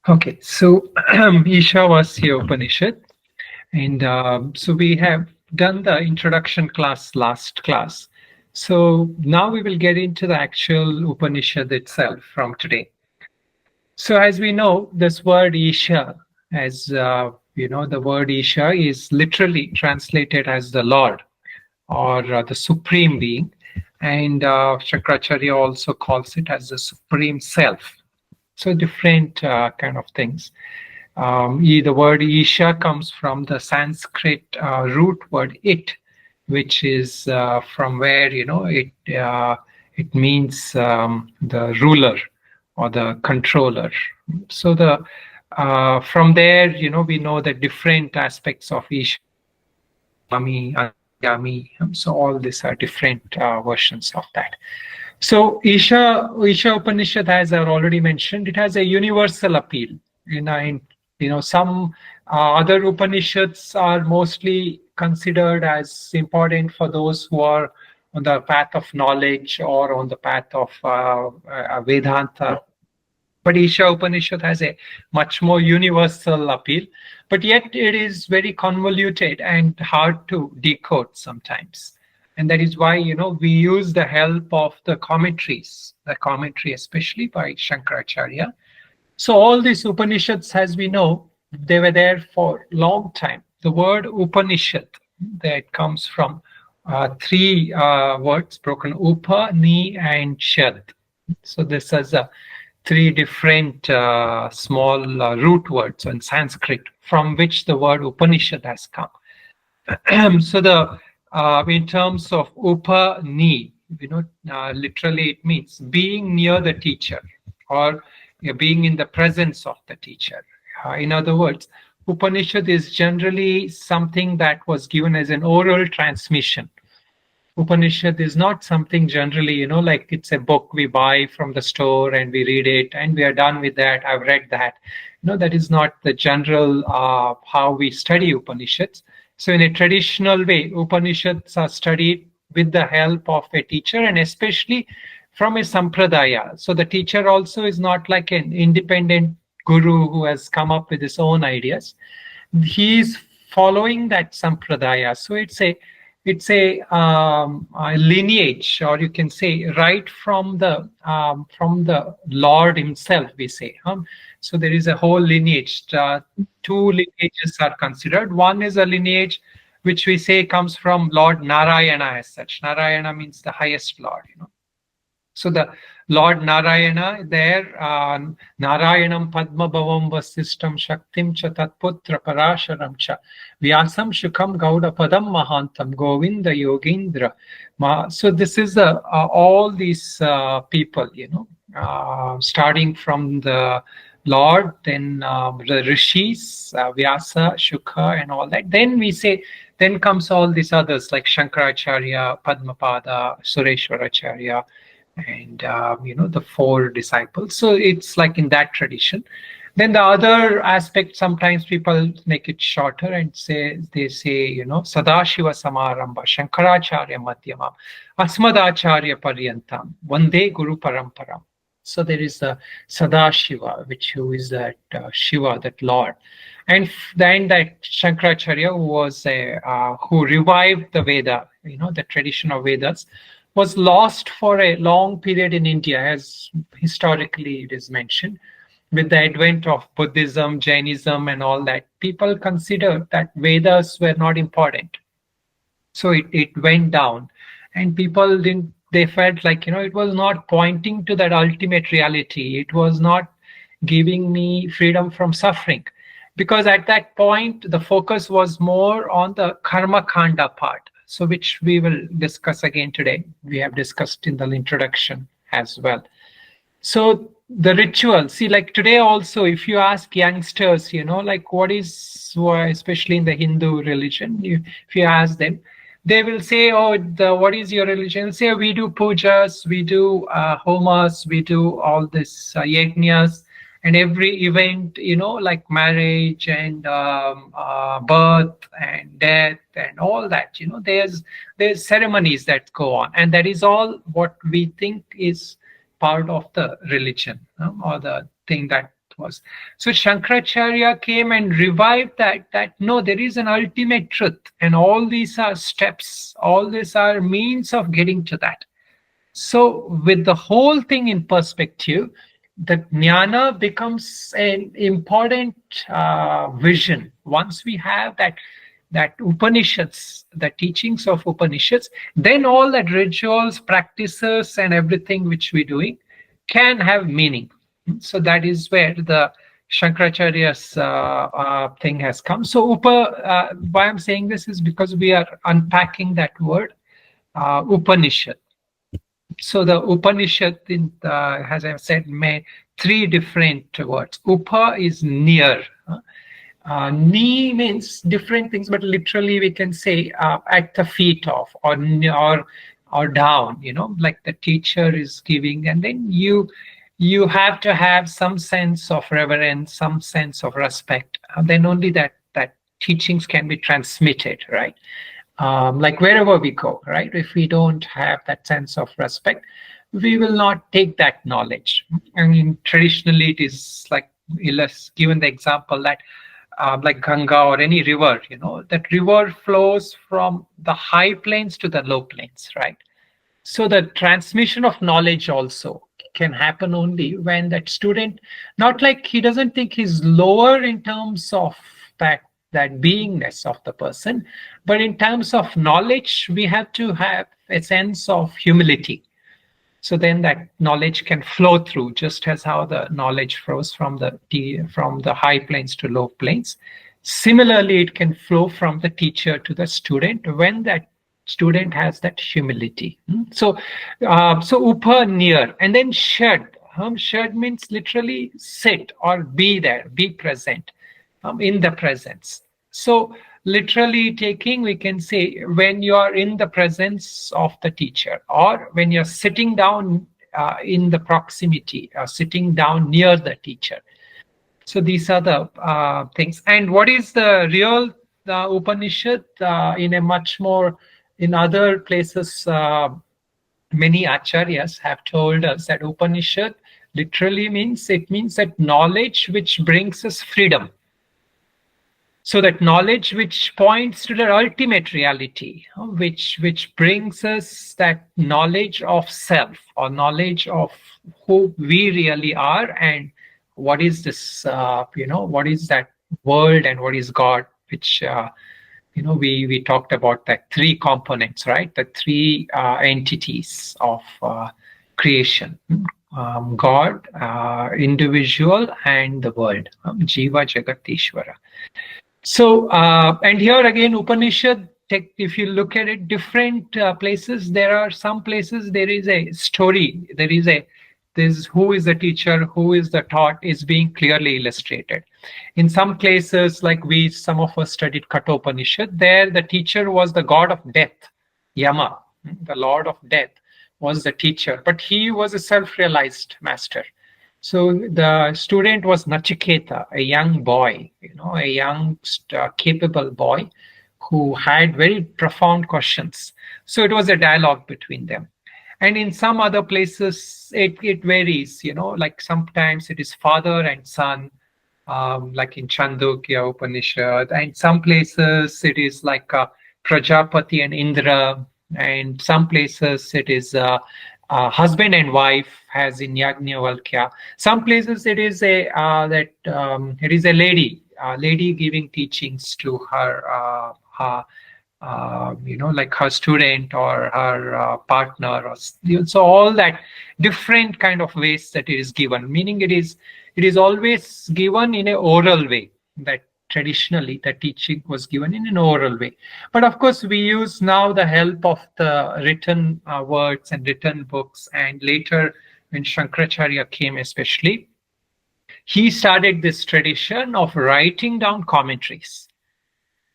Okay, so Ishavasya Upanishad, and so we have done the introduction class last class. So now we will get into the actual Upanishad itself from today. So as we know, this word Isha, as the word Isha is literally translated as the Lord or the Supreme Being, and Shankaracharya also calls it as the Supreme Self. So different kind of things. The word Isha comes from the Sanskrit root word it, which is from where it means the ruler or the controller. So the from there, we know the different aspects of Isha, Yami, Yami. So all these are different versions of that. So Isha Upanishad, as I've already mentioned, it has a universal appeal. Some other Upanishads are mostly considered as important for those who are on the path of knowledge or on the path of Vedanta. But Isha Upanishad has a much more universal appeal, but yet it is very convoluted and hard to decode sometimes. And that is why, we use the help of the commentary especially by Shankaracharya. So all these Upanishads, as we know, they were there for a long time. The word Upanishad, that comes from three words broken: Upa, Ni, and Shad. So this is a three different small root words in Sanskrit from which the word Upanishad has come. So the in terms of Upani, literally it means being near the teacher or being in the presence of the teacher. In other words, Upanishad is generally something that was given as an oral transmission. Upanishad is not something generally, like it's a book we buy from the store and we read it and we are done with that. I've read that. That is not the general how we study Upanishads. So in a traditional way, Upanishads are studied with the help of a teacher and especially from a sampradaya. So the teacher also is not like an independent guru who has come up with his own ideas. He is following that sampradaya. So it's a lineage, or you can say right from the Lord himself, we say. So there is a whole lineage. Two lineages are considered. One is a lineage which we say comes from Lord Narayana as such. Narayana means the highest Lord. So the Lord Narayana there, Narayanam Padma Bhavam Vasistam Shaktim Cha Tatputra Parasharam Cha Vyasam Shukam Gauda Padam Mahantam Govinda Yogindra. So this is all these people, starting from the Lord, then the rishis, Vyasa, Shukha, and all that. Then we say, then comes all these others like Shankaracharya, Padmapada, Sureshwaracharya, and the four disciples. So it's like in that tradition. Then the other aspect, sometimes people make it shorter and they say Sadashiva Samarambha Shankaracharya Madhyama Asmadacharya Paryantam Vande Guru Paramparam. So there is the Sadashiva, who is that Shiva, that Lord. And then that Shankaracharya, who revived the Veda, the tradition of Vedas, was lost for a long period in India, as historically it is mentioned. With the advent of Buddhism, Jainism, and all that, people considered that Vedas were not important. So it went down, and people didn't. They felt like it was not pointing to that ultimate reality. It was not giving me freedom from suffering, because at that point the focus was more on the karma kanda part. So which we will discuss again today. We have discussed in the introduction as well. So the ritual, see, like today also, if you ask youngsters, like what is, especially in the Hindu religion, if you ask them, they will say, oh, what is your religion? Say, we do pujas, we do homas, we do all this yajnas, and every event, like marriage and birth and death and all that, there's ceremonies that go on, and that is all what we think is part of the religion, or the thing that was. So Shankaracharya came and revived that no, there is an ultimate truth, and all these are steps, all these are means of getting to that. So with the whole thing in perspective, the jnana becomes an important vision. Once we have that Upanishads, the teachings of Upanishads, then all that rituals, practices, and everything which we're doing can have meaning. So that is where the Shankaracharya's thing has come. So why I'm saying this is because we are unpacking that word Upanishad. So the Upanishad, as I've said, three different words. Upa is near. Ni means different things, but literally we can say at the feet of, or down. Like the teacher is giving, and then you have to have some sense of reverence, some sense of respect. Then only that teachings can be transmitted, right? Like wherever we go, right? If we don't have that sense of respect, we will not take that knowledge. I mean, traditionally, it is like, given the example that like Ganga or any river, that river flows from the high plains to the low plains, right? So the transmission of knowledge also can happen only when that student, not like he doesn't think he's lower in terms of that beingness of the person, but in terms of knowledge, we have to have a sense of humility. So then that knowledge can flow through, just as how the knowledge flows from the high plains to low plains. Similarly, it can flow from the teacher to the student when that student has that humility. So upa, near, and then shad. Shad means literally sit or be there, be present, in the presence. So literally taking, we can say, when you are in the presence of the teacher, or when you're sitting down in the proximity, sitting down near the teacher. So these are the things. And what is the real Upanishad? In other places, many acharyas have told us that Upanishad literally means that knowledge which brings us freedom. So that knowledge which points to the ultimate reality, which brings us that knowledge of self, or knowledge of who we really are, and what is this, what is that world, and what is God, which, we talked about that three components, right? The three entities of creation. God, individual, and the world. Jiva, Jagat, Ishvara. So, and here again, Upanishad, if you look at it, different places, there are some places there is a story, this who is the teacher, who is the taught, is being clearly illustrated. In some places, like some of us studied Kathopanishad, there the teacher was the god of death, Yama, the lord of death was the teacher, but he was a self-realized master. So the student was Nachiketa, a young boy, a young, capable boy who had very profound questions. So it was a dialogue between them. And in some other places, it varies, like sometimes it is father and son, like in Chandogya Upanishad. And some places it is like Prajapati and Indra. And some places it is husband and wife, as in Yajnavalkya. Some places it is a lady giving teachings to her, like her student or her partner, or so all that different kind of ways that it is given. Meaning it is always given in an oral way. That traditionally the teaching was given in an oral way, but of course we use now the help of the written words and written books. And later, when Shankaracharya came, especially, he started this tradition of writing down commentaries,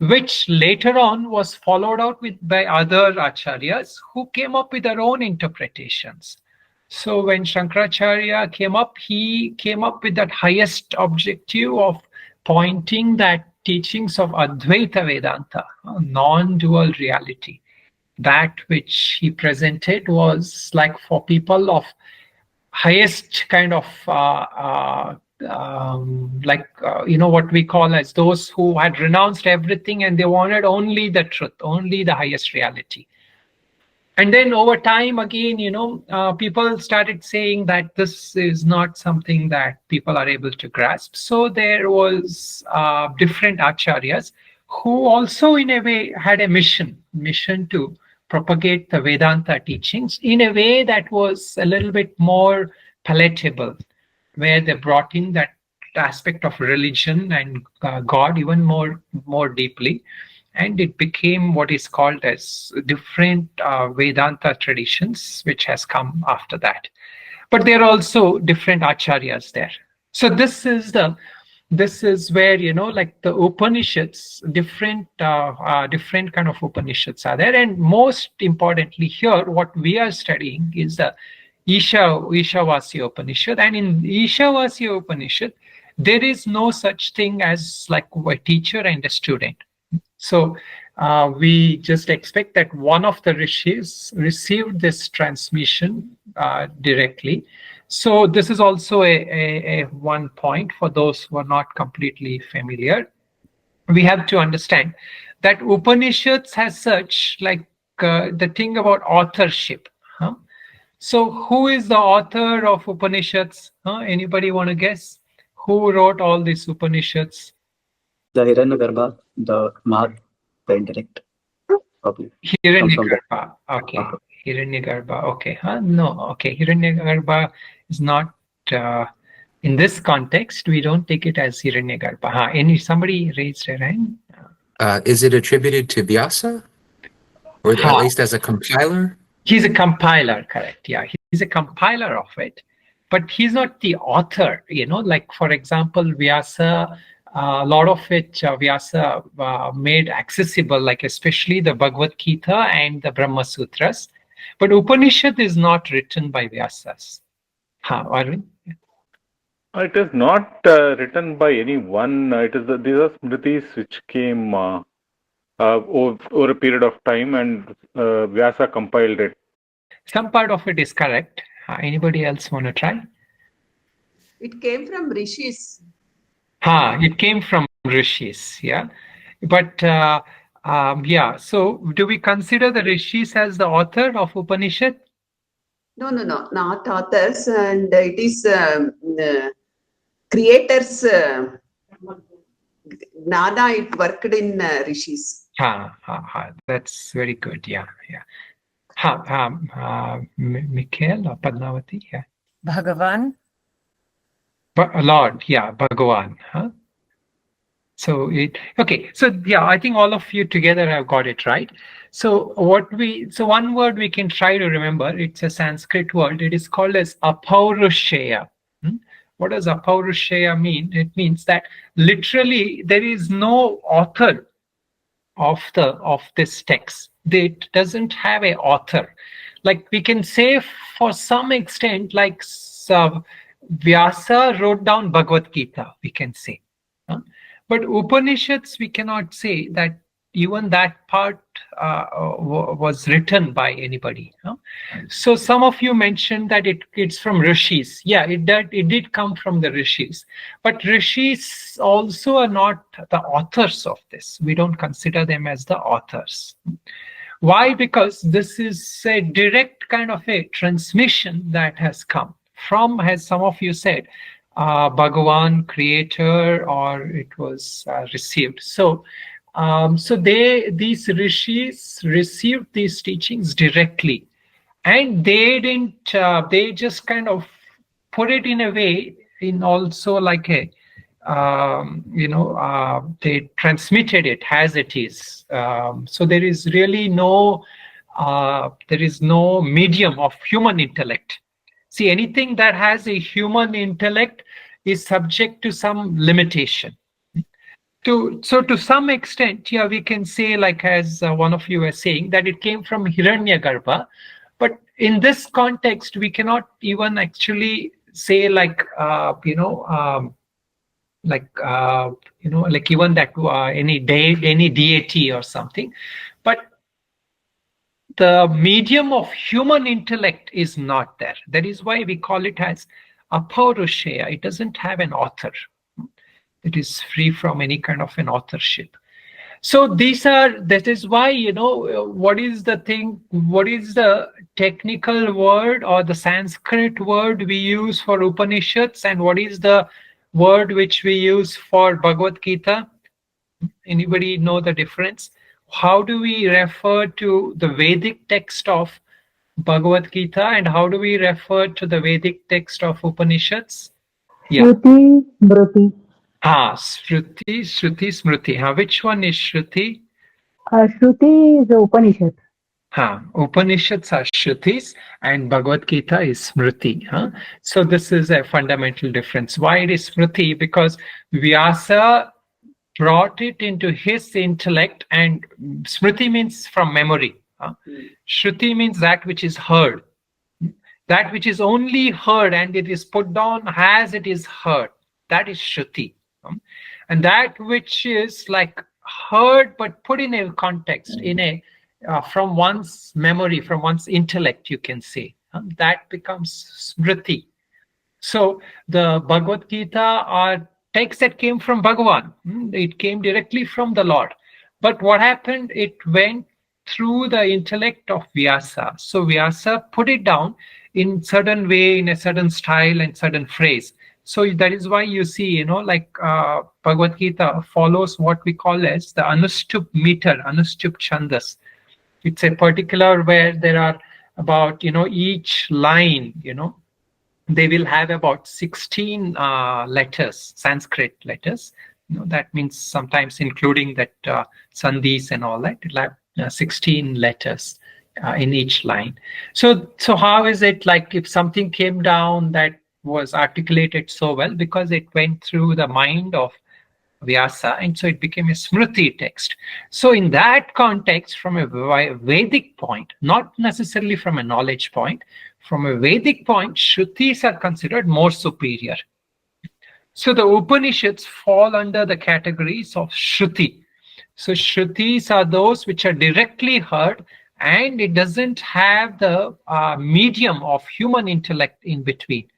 which later on was followed out by other acharyas who came up with their own interpretations. So when Shankaracharya came up, he came up with that highest objective of pointing that teachings of Advaita Vedanta, non-dual reality, that which he presented was like for people of highest kind of what we call as those who had renounced everything and they wanted only the truth, only the highest reality. And then over time, again, people started saying that this is not something that people are able to grasp. So there was different acharyas who also, in a way, had a mission to propagate the Vedanta teachings in a way that was a little bit more palatable, where they brought in that aspect of religion and God even more deeply, and it became what is called as different Vedanta traditions, which has come after that. But there are also different acharyas there. So this is where like the Upanishads, different kind of Upanishads are there, and most importantly here, what we are studying is the Ishavasya Upanishad, and in Ishavasya Upanishad, there is no such thing as like a teacher and a student. So we just expect that one of the rishis received this transmission directly. So this is also a one point for those who are not completely familiar. We have to understand that Upanishads has such like the thing about authorship. Huh? So who is the author of Upanishads? Anybody want to guess? Who wrote all these Upanishads? The Hiranyagarbha, the Mahat, the intellect. Probably. Hiranyagarbha. Okay. Hiranyagarbha. Okay. No. Okay. Hiranyagarbha is not in this context. We don't take it as Hiranyagarbha. Somebody raised their hand? Is it attributed to Vyasa, or at least as a compiler? He's a compiler, correct? Yeah, he's a compiler of it, but he's not the author. Like for example, Vyasa. A lot of it Vyasa made accessible, like especially the Bhagavad Gita and the Brahma Sutras. But Upanishad is not written by Vyasas. Arvind? It is not written by anyone. These are smritis which came over a period of time, and Vyasa compiled it. Some part of it is correct. Anybody else want to try? It came from rishis. It came from rishis, yeah. But so do we consider the rishis as the author of Upanishad? No, not authors, and it is creators. Nada, it worked in rishis. That's very good. Yeah. Mikhail or Padmavati? Yeah. Bhagavan. Lord, yeah, Bhagavan. So I think all of you together have got it right. So one word we can try to remember, it's a Sanskrit word. It is called as apaurushaya. What does apaurushaya mean? It means that literally there is no author of this text. It doesn't have an author. Like we can say for some extent, like Vyasa wrote down Bhagavad Gita, we can say. But Upanishads, we cannot say that even that part was written by anybody. So some of you mentioned that it's from rishis. Yeah, it did come from the rishis. But rishis also are not the authors of this. We don't consider them as the authors. Why? Because this is a direct kind of a transmission that has come from, as some of you said, Bhagavan, creator, or it was received. So these rishis received these teachings directly, and they didn't. They just kind of put it in a way, in also like a, they transmitted it as it is. So there is really no medium of human intellect. See, anything that has a human intellect is subject to some limitation. To some extent, yeah, we can say, like as one of you was saying, that it came from Hiranyagarbha. But in this context, we cannot even actually say like even that any deity or something. But the medium of human intellect is not there. That is why we call it as apaurushaya. It doesn't have an author. It is free from any kind of an authorship. So that is why, what is the technical word or the Sanskrit word we use for Upanishads, and what is the word which we use for Bhagavad Gita? Anybody know the difference? How do we refer to the Vedic text of Bhagavad Gita, and how do we refer to the Vedic text of Upanishads? Yeah. Shruti, Smriti. Shruti, Smriti. Which one is Shruti? Shruti is the Upanishad. Upanishads are Shrutis and Bhagavad Gita is Smriti. So this is a fundamental difference. Why it is Smriti? Because Vyasa brought it into his intellect, and Smriti means from memory. Shruti means that which is heard. That which is only heard and it is put down as it is heard. That is Shruti. And that which is like heard but put in a context, from one's memory, from one's intellect, you can say, that becomes Smriti. So the Bhagavad Gita are texts that came from Bhagavan. It came directly from the Lord. But what happened? It went through the intellect of Vyasa. So Vyasa put it down in certain way, in a certain style and certain phrase. So that is why you see, Bhagavad Gita follows what we call as the Anustup meter, Anustup Chandas. It's a particular where there are about, each line, they will have about 16 letters, Sanskrit letters. That means sometimes including that sandhis and all that, it'll have 16 letters in each line. So how is it like if something came down that was articulated so well? Because it went through the mind of Vyasa, and so it became a Smriti text. So in that context, from a Vedic point, not necessarily from a knowledge point, from a Vedic point, Shrutis are considered more superior. So the Upanishads fall under the categories of Shruti. So Shrutis are those which are directly heard, and it doesn't have the medium of human intellect in between.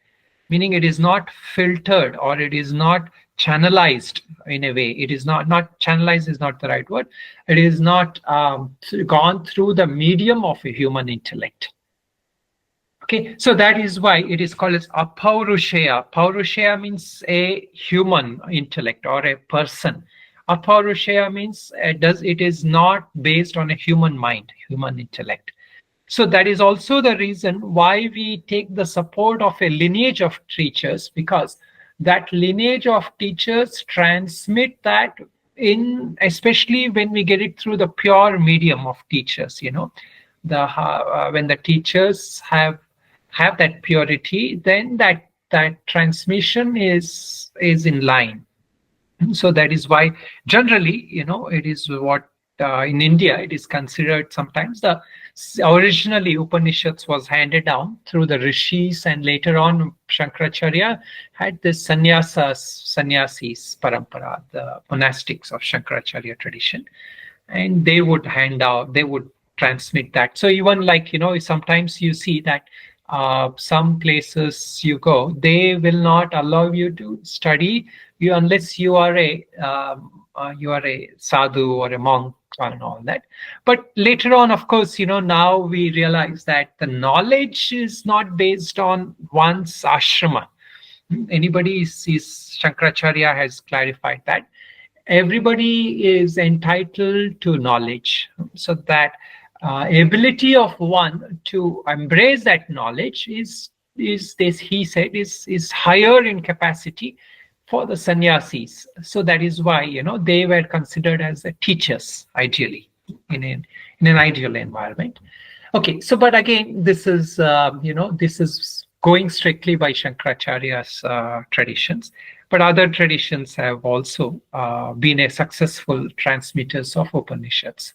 Meaning it is not filtered or it is not channelized in a way. It is not channelized is not the right word. It is not gone through the medium of a human intellect. Okay, so that is why it is called as apaurushaya. Paurushaya means a human intellect or a person. Apaurushaya means it is not based on a human mind, human intellect. So that is also the reason why we take the support of a lineage of teachers, because that lineage of teachers transmit that especially when we get it through the pure medium of teachers, when the teachers have that purity, then that transmission is in line. So that is why generally, it is what in India it is considered sometimes originally Upanishads was handed down through the rishis, and later on Shankaracharya had the sannyasis parampara, the monastics of Shankaracharya tradition, and they would transmit that. So even sometimes you see that some places you go, they will not allow you to study you unless you are a sadhu or a monk and all that. But later on, of course, now we realize that the knowledge is not based on one's ashrama. Anybody sees, Shankaracharya has clarified that everybody is entitled to knowledge. So that ability of one to embrace that knowledge is this, he said, is higher in capacity for the sannyasis. So that is why they were considered as the teachers ideally in an ideal environment. Okay, so but again, this is this is going strictly by Shankaracharya's traditions, but other traditions have also been a successful transmitters of Upanishads.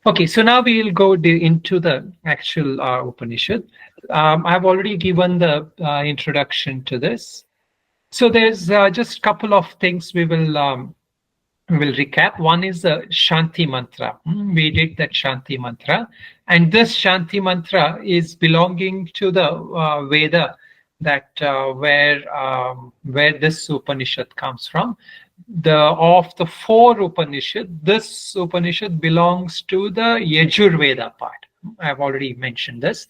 Okay, so now we will go into the actual Upanishad. I've already given the introduction to this. So there's just a couple of things we will recap. One is the Shanti mantra. We did that Shanti mantra, and this Shanti mantra is belonging to the Veda that where this Upanishad comes from. Of the 4 Upanishad, this Upanishad belongs to the Yajurveda part. I've already mentioned this.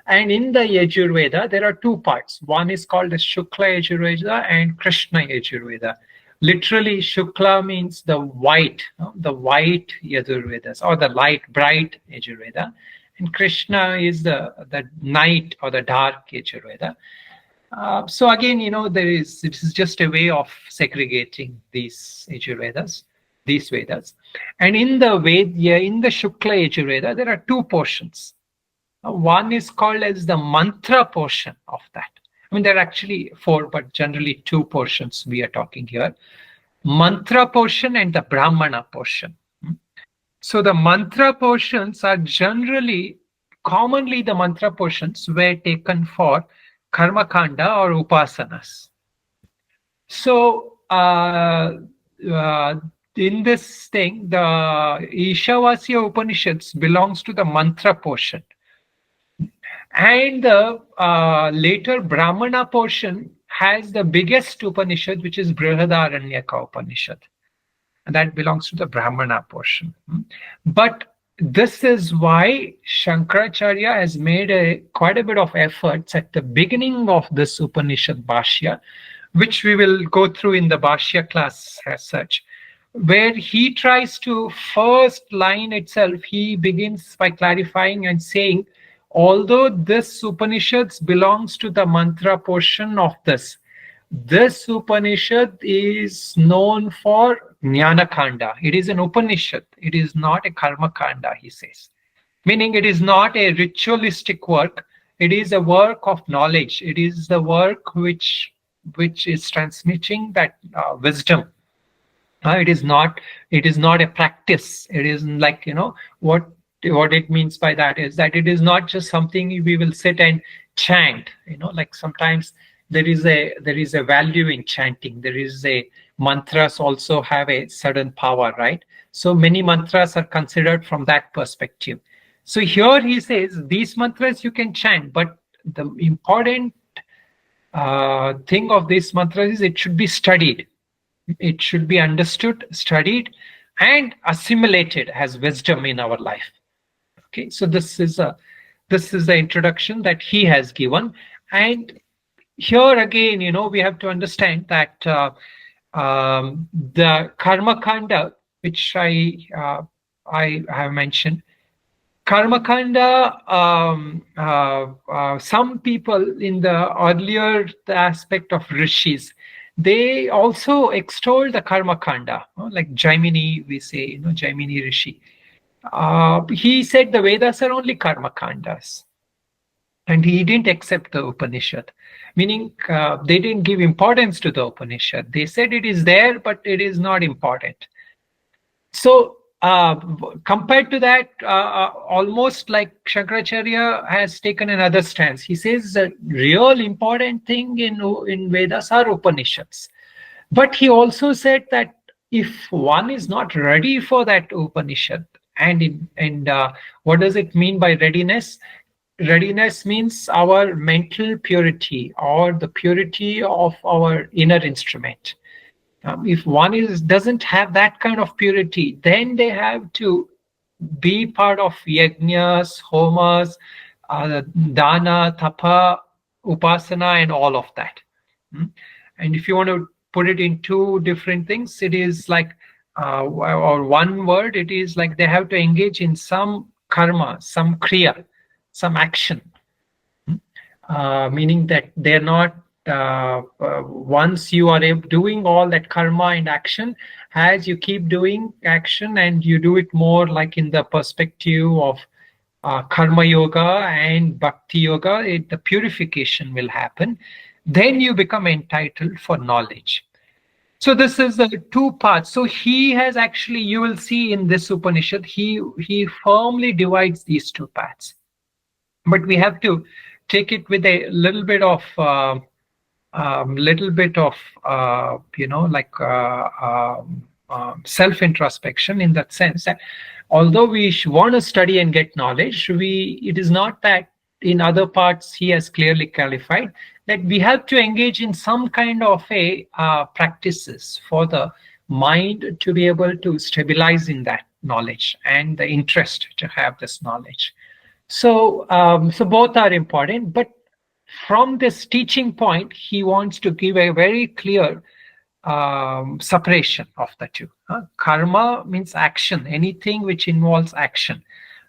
And in the Yajurveda, there are 2 parts. One is called the Shukla Yajurveda and Krishna Yajurveda. Literally, Shukla means the white Yajurvedas, or the light, bright Yajurveda. And Krishna is the night or the dark Yajurveda. So again, it is just a way of segregating these Yajurvedas, these Vedas. And in the Shukla Yajurveda, there are 2 portions. One is called as the mantra portion of that. I mean, there are actually 4, but generally 2 portions we are talking here. Mantra portion and the Brahmana portion. So the mantra portions are commonly the mantra portions were taken for karma kanda or upasanas. So in this thing, the Ishavasya Upanishads belongs to the mantra portion. And the later Brahmana portion has the biggest Upanishad, which is Brihadaranyaka Upanishad. And that belongs to the Brahmana portion. But this is why Shankaracharya has made quite a bit of efforts at the beginning of this Upanishad Bhashya, which we will go through in the Bhashya class as such, where he tries to, first line itself, he begins by clarifying and saying, although this Upanishad belongs to the mantra portion of this Upanishad is known for Jnana Kanda. It is an Upanishad. It is not a Karma Kanda, he says. Meaning it is not a ritualistic work. It is a work of knowledge. It is the work which is transmitting that wisdom. It is not a practice. It is like, what it means by that is that it is not just something we will sit and chant, like sometimes there is a value in chanting. There is mantras also have a certain power, right? So many mantras are considered from that perspective. So here he says these mantras you can chant, but the important thing of these mantras is it should be studied. It should be understood, studied, and assimilated as wisdom in our life. Okay, so this is the introduction that he has given. And here again, we have to understand that the karma kanda, which I have mentioned, karma kanda, some people in the earlier aspect of rishis, they also extol the karma kanda, like Jaimini, we say, Jaimini Rishi. He said the Vedas are only karma kandas. And he didn't accept the Upanishad, meaning they didn't give importance to the Upanishad. They said it is there, but it is not important. So compared to that, almost like Shankaracharya has taken another stance. He says the real important thing in Vedas are Upanishads. But he also said that if one is not ready for that Upanishad, and what does it mean by readiness? Readiness means our mental purity or the purity of our inner instrument. If one doesn't have that kind of purity, then they have to be part of yajnas, homas, dana, tapa, upasana, and all of that. And if you want to put it in 2 different things, it is like, or one word, it is like they have to engage in some karma, some kriya, some action, meaning that they're not, once you are doing all that karma and action, as you keep doing action and you do it more like in the perspective of karma yoga and bhakti yoga, the purification will happen. Then you become entitled for knowledge. So this is the 2 parts. So he has actually, you will see in this Upanishad, he firmly divides these 2 parts. But we have to take it with a little bit of self-introspection, in that sense that although we want to study and get knowledge, it is not that in other parts he has clearly clarified that we have to engage in some kind of a practices for the mind to be able to stabilize in that knowledge and the interest to have this knowledge. So, so both are important, but from this teaching point, he wants to give a very clear separation of the two. Karma means action, anything which involves action,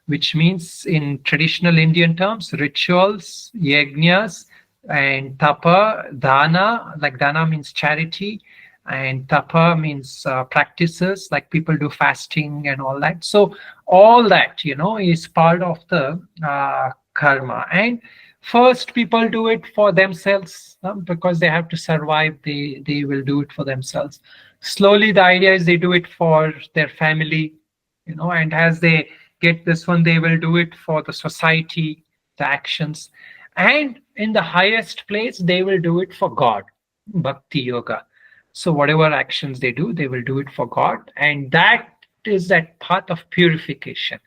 which means in traditional Indian terms, rituals, yajnas, and tapa, dana, like dana means charity, and tapa means practices, like people do fasting and all that. So all that, is part of the karma. And first people do it for themselves because they have to survive. They will do it for themselves. Slowly the idea is they do it for their family, and as they get this one, they will do it for the society, the actions. And in the highest place, they will do it for God, bhakti yoga. So whatever actions they do, they will do it for God. And that is that path of purification.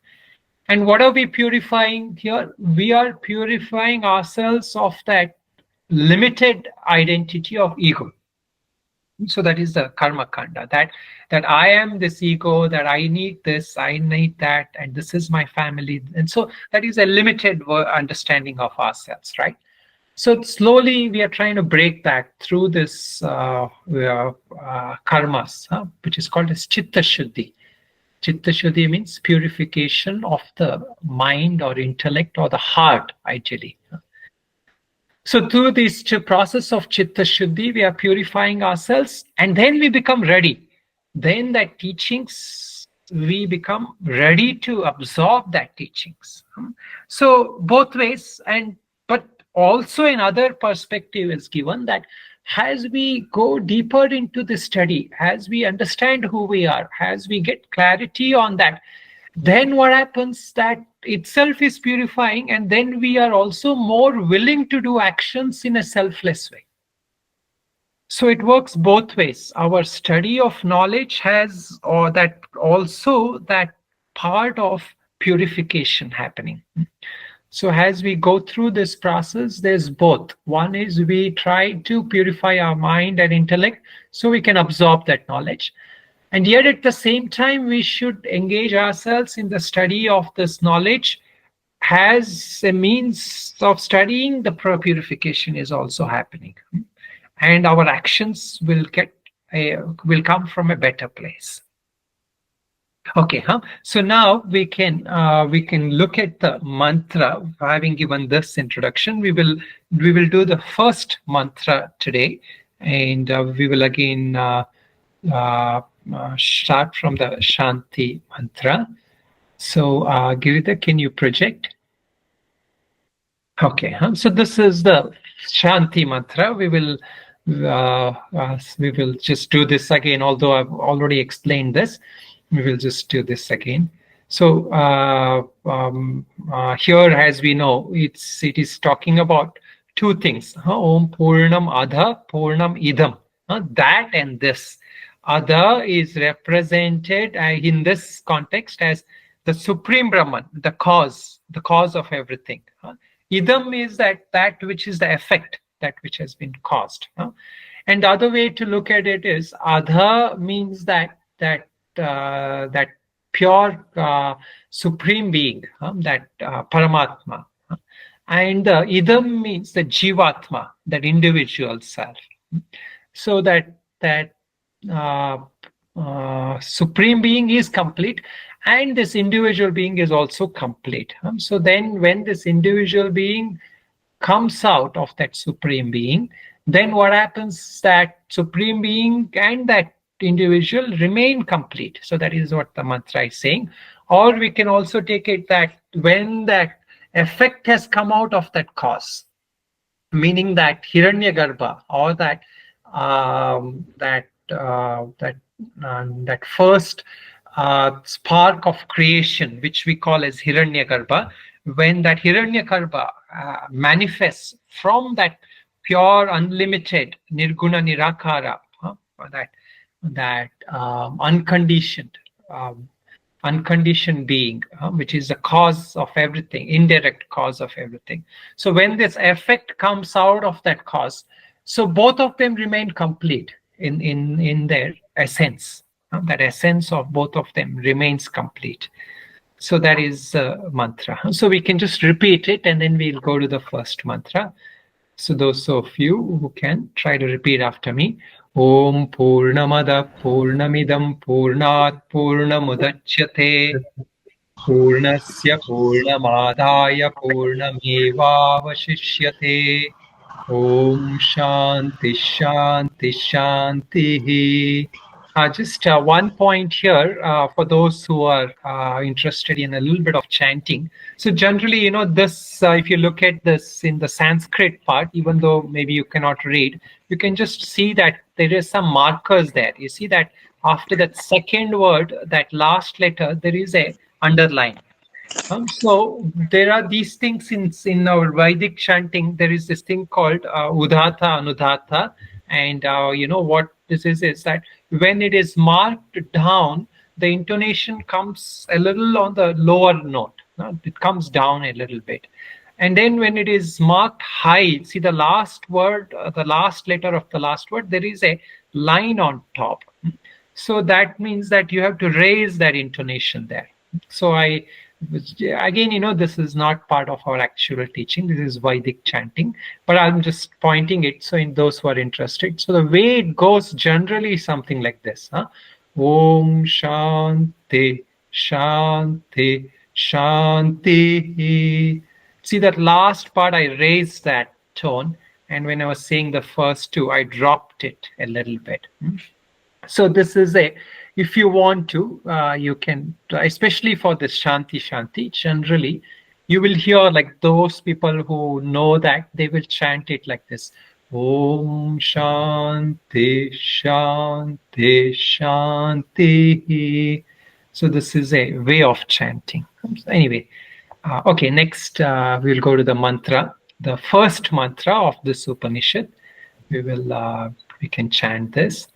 And what are we purifying here? We are purifying ourselves of that limited identity of ego. So that is the karma kanda, that I am this ego, that I need this, I need that, and this is my family. And so that is a limited understanding of ourselves, right? So slowly we are trying to break that through this karmas, which is called as chitta shuddhi. Chitta shuddhi means purification of the mind or intellect or the heart, ideally. So through this process of chitta shuddhi, we are purifying ourselves, and then we become ready. Then that teachings, we become ready to absorb that teachings. So both ways, but also another perspective is given that as we go deeper into the study, as we understand who we are, as we get clarity on that, then what happens, that itself is purifying, and then we are also more willing to do actions in a selfless way. So it works both ways. Our study of knowledge has, or that also that part of purification happening. So as we go through this process, there's both. One is we try to purify our mind and intellect so we can absorb that knowledge. And yet at the same time, we should engage ourselves in the study of this knowledge as a means of studying. The purification is also happening. And our actions will come from a better place. Okay, so now we can look at the mantra. Having given this introduction, we will do the first mantra today, and we will again start from the Shanti mantra. So Girita, can you project? Okay, so this is the Shanti mantra. We will just do this again, although I've already explained this. We will just do this again. So here, as we know, it is talking about two things. Om Purnam Adha Purnam Idam. That and this. Adha is represented in this context as the Supreme Brahman, the cause of everything. Idam is that which is the effect, that which has been caused. And the other way to look at it is Adha means that pure supreme being, that Paramatma, and idam means the Jivatma, that individual self. So that supreme being is complete, and this individual being is also complete. So then, when this individual being comes out of that supreme being, then what happens? That supreme being and that individual remain complete. So that is what the mantra is saying. Or we can also take it that when that effect has come out of that cause, meaning that Hiranyagarbha, or that first spark of creation, which we call as Hiranyagarbha, when that Hiranyagarbha manifests from that pure, unlimited Nirguna Nirakara, that unconditioned, unconditioned being, which is the cause of everything, indirect cause of everything. So when this effect comes out of that cause, so both of them remain complete in their essence. That essence of both of them remains complete. So that is mantra. So we can just repeat it and then we'll go to the first mantra. So those of you who can try to repeat after me. Om Purnamada Purnamidam Purnat Purnamudachyate Purnasya Purnamadaya Purnamevavashishyate. Om Shanti Shanti Shanti. Just one point here for those who are interested in a little bit of chanting. So generally, this, if you look at this in the Sanskrit part, even though maybe you cannot read, you can just see that there is some markers there. You see that after that second word, that last letter, there is a underline. So there are these things in our Vedic chanting. There is this thing called udhata, anudhata, and what this is that when it is marked down, the intonation comes a little on the lower note. It comes down a little bit, and then when it is marked high, see the last word, the last letter of the last word, there is a line on top. So that means that you have to raise that intonation there. So again, this is not part of our actual teaching. This is Vedic chanting, but I'm just pointing it so in those who are interested. So the way it goes generally is something like this. Om Shanti Shanti Shanti. See that last part, I raised that tone, and when I was saying the first two, I dropped it a little bit. So this is if you want to, you can, especially for this Shanti Shanti, generally, you will hear like those people who know that, they will chant it like this. Om Shanti Shanti Shanti. So this is a way of chanting. Anyway, okay, next we'll go to the mantra, the first mantra of this Upanishad. We can chant this.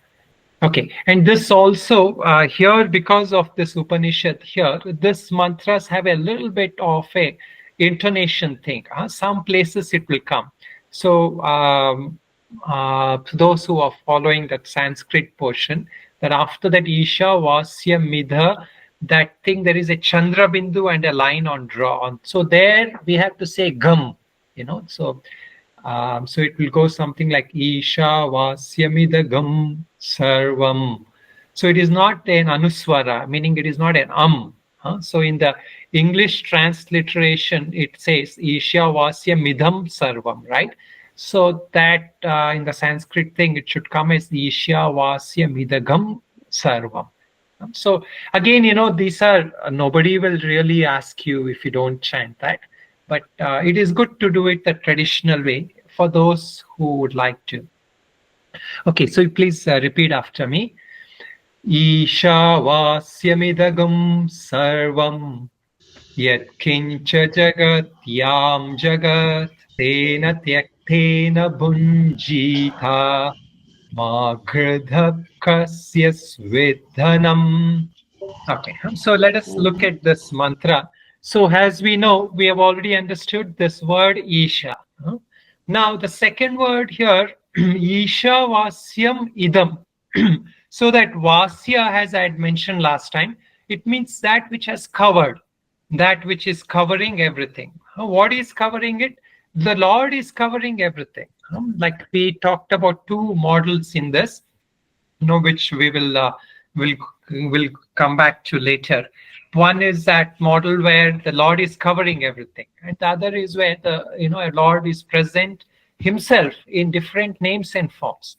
Okay, and this also here, because of this Upanishad here, this mantras have a little bit of a intonation thing. Some places it will come. So those who are following that Sanskrit portion, that after that Ishavasya Midha, that thing, there is a Chandra Bindu and a line on draw. So there we have to say gum, so it will go something like Ishavasya Midagam Sarvam. So it is not an anuswara, meaning it is not an So in the English transliteration, it says Ishavasya Midam Sarvam, right? So that in the Sanskrit thing, it should come as Ishavasya Midagam Sarvam. So again, these are, nobody will really ask you if you don't chant that. But it is good to do it the traditional way for those who would like to. Okay, so please repeat after me. Ishavasya Midagam Sarvam Yat Kincha Jagat Yam Jagat Tena Tyaktena Bunjita Magradhapkasya Svedhanam. Okay, so let us look at this mantra. So as we know, we have already understood this word Isha. Now the second word here, Isha Vasyam Idam. So that Vasya, as I had mentioned last time, it means that which has covered, that which is covering everything. What is covering it? The Lord is covering everything. Like we talked about two models in this, which we will come back to later. One is that model where the Lord is covering everything, and the other is where the Lord is present himself in different names and forms.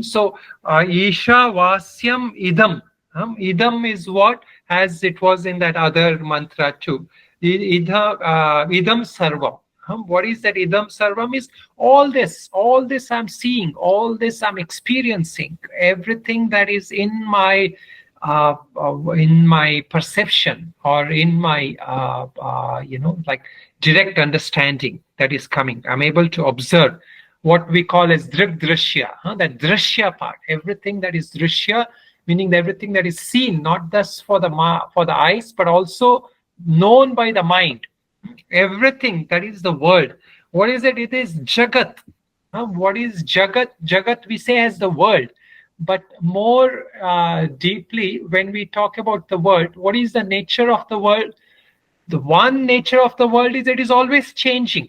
So Isha Vasyam Idam. Idam is what, as it was in that other mantra too. Idam Sarvam. What is that Idam Sarvam? Is all this I'm seeing, all this I'm experiencing, everything that is in my perception or in my like direct understanding that is coming. I'm able to observe what we call as drik drishya, that drishya part, everything that is drishya, meaning everything that is seen, not just for the eyes, but also known by the mind. Everything that is the world. What is it? It is Jagat. What is Jagat? Jagat we say as the world. But more deeply, when we talk about the world, what is the nature of the world? The one nature of the world is it is always changing.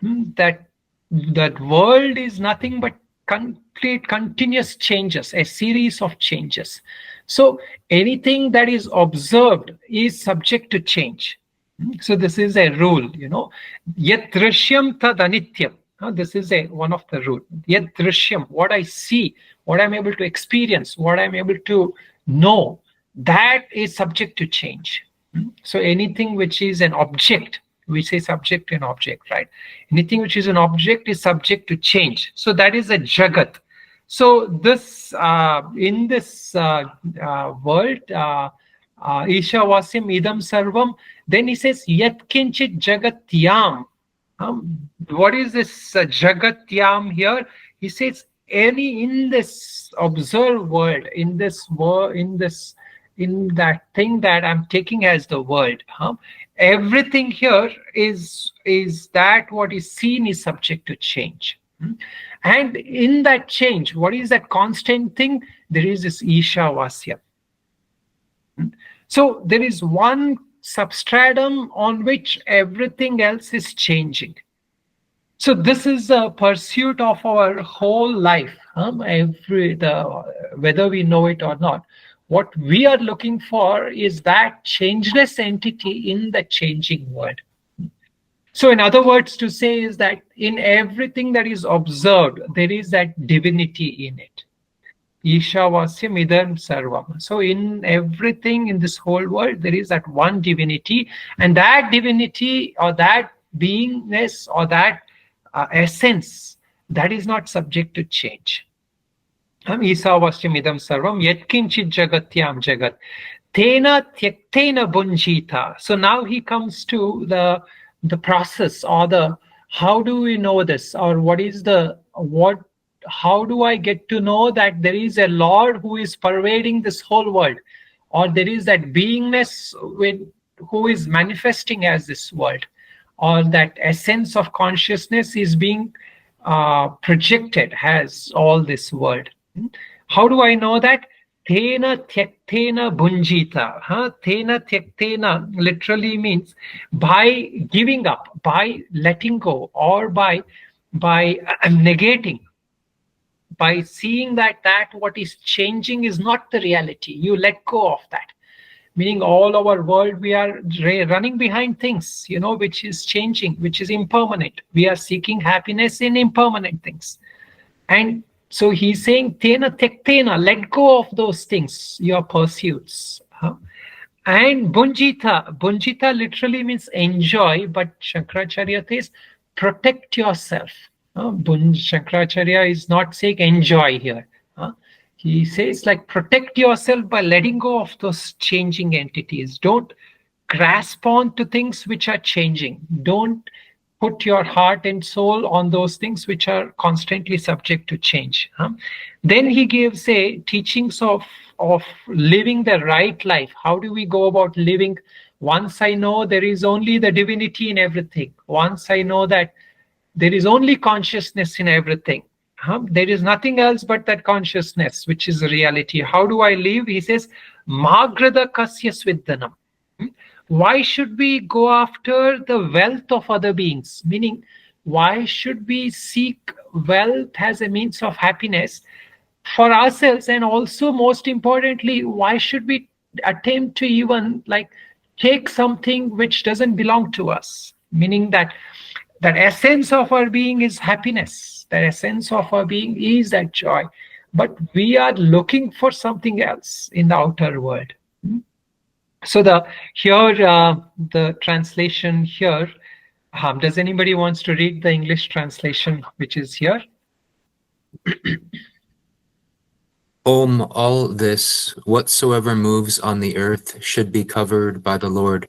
That world is nothing but complete continuous changes, a series of changes. So anything that is observed is subject to change. So this is a rule, Yat drishyam tad anityam. This is one of the rule. Yat drishyam, what I see, what I'm able to experience, what I'm able to know, that is subject to change. So anything which is an object, we say subject and object, right? Anything which is an object is subject to change. So that is a Jagat. So this in this world, Ishavasyam idam sarvam. Then he says yat kinchit jagatyam. What is this jagatyam here? He says in this observed world, in that thing that I'm taking as the world, everything here is that what is seen is subject to change. And in that change, what is that constant thing? There is this Ishavasya. So there is one substratum on which everything else is changing. So this is a pursuit of our whole life, whether we know it or not. What we are looking for is that changeless entity in the changing world. So in other words, to say is that in everything that is observed, there is that divinity in it. Ishavasya idam sarvam. So in everything in this whole world, there is that one divinity, and that divinity or that beingness or that essence, that is not subject to change. Ishavasya idam sarvam yatkinchit jagatyam jagat tena tyaktena bunjita. So now he comes to the process, or the how do we know this, or how do I get to know that there is a Lord who is pervading this whole world, or there is that beingness who is manifesting as this world, or that essence of consciousness is being projected as all this world. How do I know that? Tena tyaktena bunjita. Tena tyaktena literally means by giving up, by letting go, or by negating, by seeing that what is changing is not the reality. You let go of that. Meaning all our world, we are running behind things, which is changing, which is impermanent. We are seeking happiness in impermanent things. And so he's saying, tena tektena, let go of those things, your pursuits. And bunjita literally means enjoy, but Shankaracharya says, protect yourself. Shankaracharya is not saying enjoy here. He says protect yourself by letting go of those changing entities. Don't grasp on to things which are changing. Don't put your heart and soul on those things which are constantly subject to change. Then he gives teachings of living the right life. How do we go about living? Once I know there is only the divinity in everything, once I know that there is only consciousness in everything, there is nothing else but that consciousness, which is the reality. How do I live? He says, Magrada kasya svidhanam. Why should we go after the wealth of other beings? Meaning, why should we seek wealth as a means of happiness for ourselves? And also, most importantly, why should we attempt to even take something which doesn't belong to us? Meaning that essence of our being is happiness. That essence of our being is that joy. But we are looking for something else in the outer world. So the translation here, does anybody wants to read the English translation which is here? All this, whatsoever moves on the earth, should be covered by the Lord.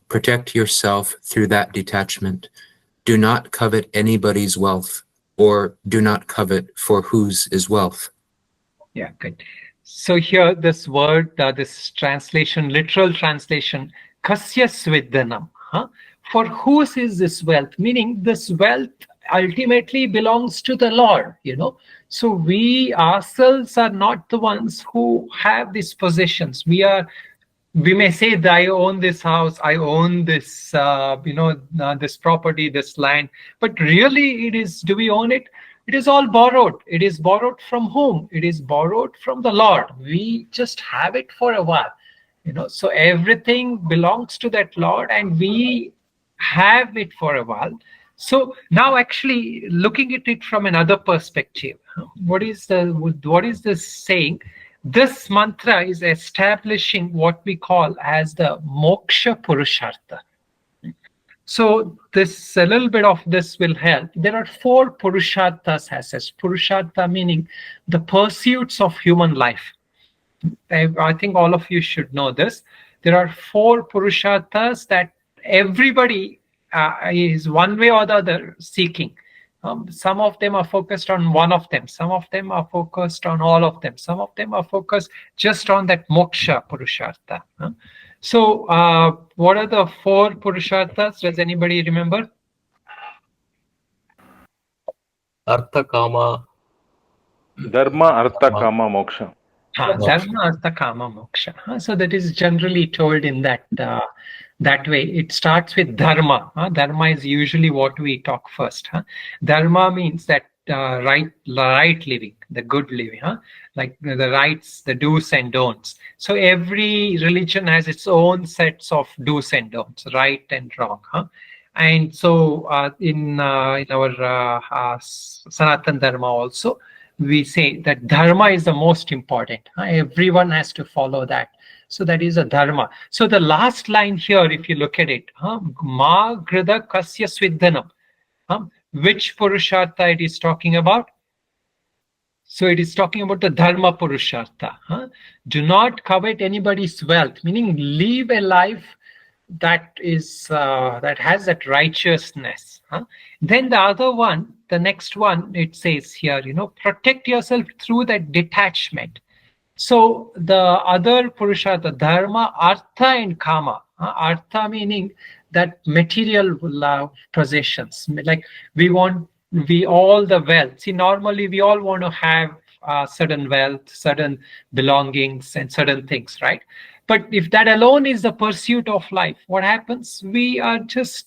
Protect yourself through that detachment. Do not covet anybody's wealth, or do not covet for whose is wealth. Yeah, good. So here this word, this translation, literal translation, kasya svidhanam. For whose is this wealth? Meaning this wealth ultimately belongs to the Lord, So we ourselves are not the ones who have these possessions. We may say that I own this house, I own this, this property, this land, but really do we own it? It is all borrowed. It is borrowed from whom? It is borrowed from the Lord. We just have it for a while, so everything belongs to that Lord and we have it for a while. So now actually looking at it from another perspective, what is this saying? This mantra is establishing what we call as the moksha purushartha. So this a little bit of this will help. There are 4 purusharthas as such. Purushartha meaning the pursuits of human life. I think all of you should know this. There are 4 purusharthas that everybody is one way or the other seeking. Some of them are focused on one of them. Some of them are focused on all of them. Some of them are focused just on that moksha purushartha. So what are the 4 purusharthas? Does anybody remember? Artha Kama. Dharma, Artha, Kama, Moksha. Dharma, Artha, Kama, Moksha. So that is generally told in that way. It starts with dharma. Dharma is usually what we talk first. Dharma means that right living, the good living, like the rights, the do's and don'ts. So every religion has its own sets of do's and don'ts, right and wrong. And so in our Sanatan Dharma also, we say that dharma is the most important. Everyone has to follow that. So that is a dharma. So the last line here, if you look at it, ma grida kasya svidhanam. Which purushartha it is talking about? So it is talking about the dharma purushartha. Do not covet anybody's wealth, meaning live a life that is that has that righteousness. Then the other one, the next one, it says here, protect yourself through that detachment. So the other purushartha, dharma, artha and kama. Artha meaning that material possessions. Like we all the wealth. See, normally we all want to have certain wealth, certain belongings and certain things, right? But if that alone is the pursuit of life, what happens? We are just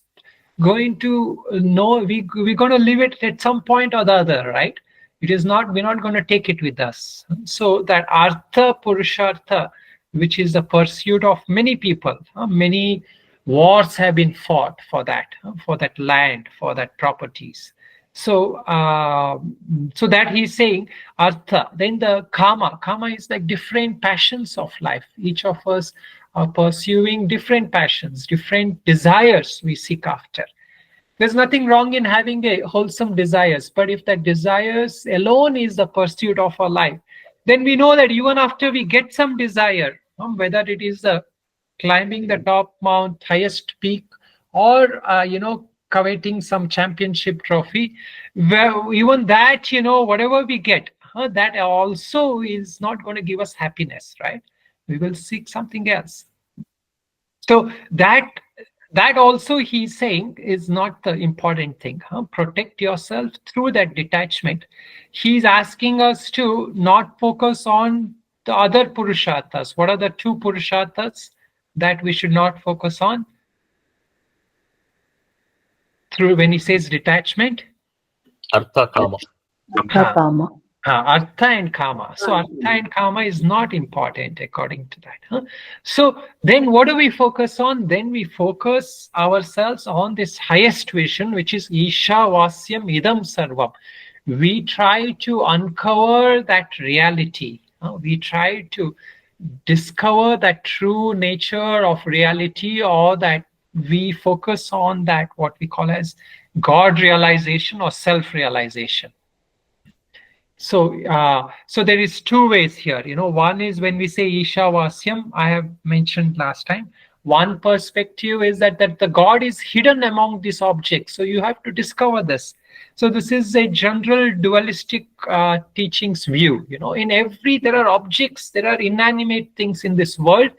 going to know, we're going to leave it at some point or the other, right? We're not going to take it with us. So that artha purushartha, which is the pursuit of many people, many wars have been fought for that land, for that properties. So so that he's saying artha. Then the kama is like different passions of life. Each of us are pursuing different passions, different desires we seek after. There's nothing wrong in having a wholesome desires, but if that desires alone is the pursuit of our life, then we know that even after we get some desire, whether it is climbing the top mount, highest peak, or coveting some championship trophy, where even that, whatever we get, that also is not going to give us happiness, right? We will seek something else. So that also he's saying is not the important thing. Protect yourself through that detachment. He's asking us to not focus on the other purusharthas. What are the 2 purusharthas that we should not focus on? Through when he says detachment? Artha Kama. Artha Kama. Artha and kama. So artha and kama is not important according to that. So then what do we focus on? Then we focus ourselves on this highest vision, which is Ishavasya idam sarvam. We try to uncover that reality. We try to discover that true nature of reality, or that we focus on that what we call as God realization or self-realization. So so there is 2 ways here. One is when we say Ishavasyam, I have mentioned last time. One perspective is that the God is hidden among these objects. So you have to discover this. So this is a general dualistic teachings view. In there are objects, there are inanimate things in this world,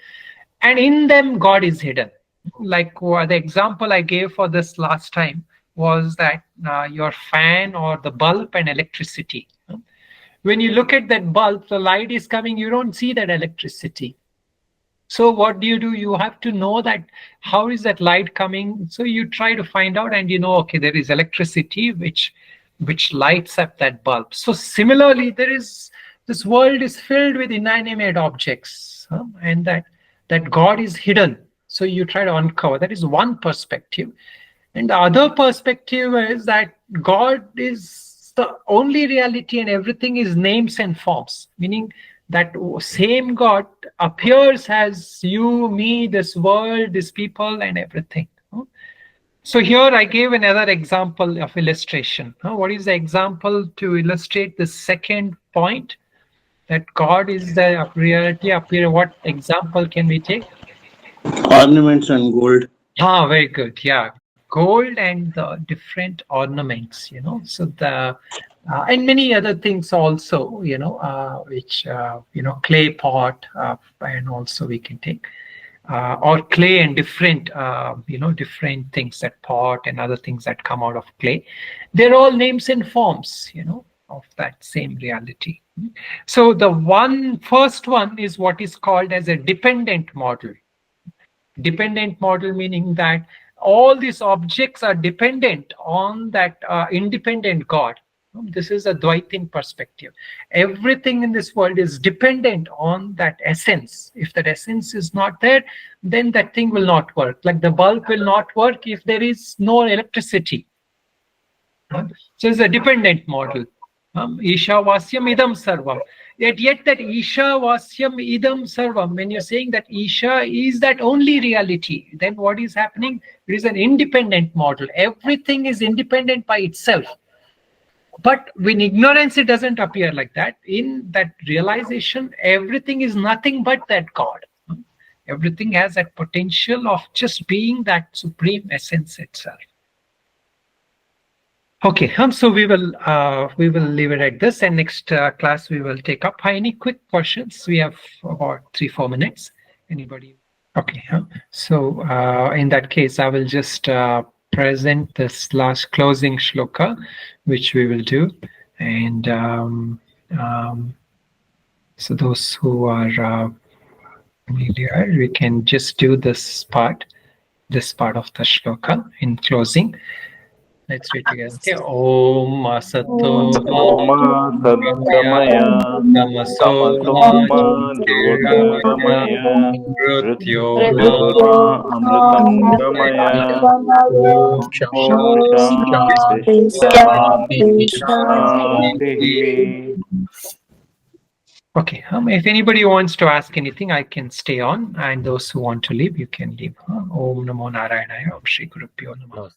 and in them God is hidden. Like the example I gave for this last time was that your fan or the bulb and electricity. When you look at that bulb, the light is coming, you don't see that electricity. So what do? You have to know that how is that light coming. So you try to find out, and okay, there is electricity which lights up that bulb. So similarly, this world is filled with inanimate objects, and that God is hidden. So you try to uncover. That is one perspective. And the other perspective is that God is the only reality and everything is names and forms, meaning that same God appears as you, me, this world, these people, and everything. So here I gave another example of illustration. What is the example to illustrate the second point? That God is the reality appear. What example can we take? Ornaments and gold. Very good. Yeah, gold and the different ornaments. So the and many other things also. Which clay pot, and also we can take or clay and different different things, that pot and other things that come out of clay. They're all names and forms. Of that same reality. So the first one is what is called as a dependent model. Dependent model meaning that all these objects are dependent on that independent God. This is a Dvaitin perspective. Everything in this world is dependent on that essence. If that essence is not there, then that thing will not work. Like the bulb will not work if there is no electricity. So it's a dependent model. Ishavasyam idam sarvam. Yet that Ishavasyam idam sarvam, when you're saying that Isha is that only reality, then what is happening? It is an independent model. Everything is independent by itself. But in ignorance, it doesn't appear like that. In that realization, everything is nothing but that God. Everything has that potential of just being that supreme essence itself. Okay, so we will leave it at this, and next class we will take up any quick questions. We have about 3-4 minutes. Anybody? Okay, so in that case, I will just present this last closing shloka, which we will do, and so those who are familiar, we can just do this part of the shloka in closing. Let's read together. Okay. Om Asato Ma Sadgamaya Namaso Tamasoma Jyotirgamaya Mrityo Mrityurma Amritam Gamaya Om Shanti Shanti. Okay. If anybody wants to ask anything, I can stay on, and those who want to leave, you can leave. Om Namo Narayana. Om Shri Guru Pyo Namaha.